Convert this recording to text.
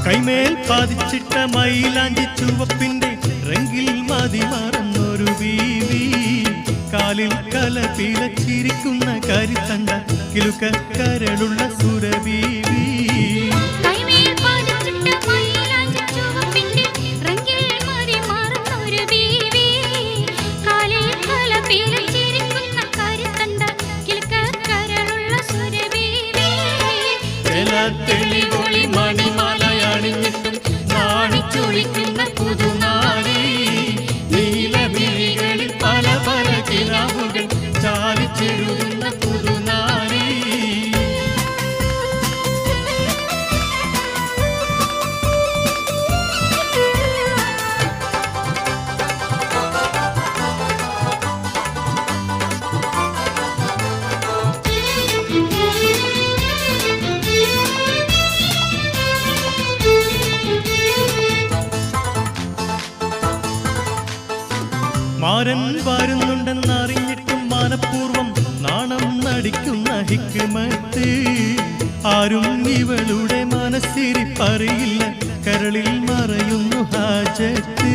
കൈമേൽ പതിച്ചിട്ട മൈലാഞ്ചി ചുവപ്പിന്റെ റെങ്കിൽ മതി മറന്നൊരു ബീവി കാലിൽ കലപിലച്ചിരിക്കുന്ന കരിത്തണ്ട കിലുക്കരളുള്ള സുരബീവി തെളിവൊളി മണിമലയണിഞ്ഞിട്ടും നാണിച്ചൊളിക്കുന്ന പുതുനാരി നീലമിഴികളിൽ പല പല കിനാവുകൾ ചാലിച്ചെഴുതുന്ന പുതുനാരി മാരൻ വരുന്നുണ്ടെന്നറിഞ്ഞിട്ടും മനഃപൂർവം നാണം നടിക്കുന്ന ഹിക്മത്ത് ആരും ഇവളുടെ മനസ്സിരിപ്പറിയില്ല കരളിൽ മറയുന്നു ഹാജത്ത്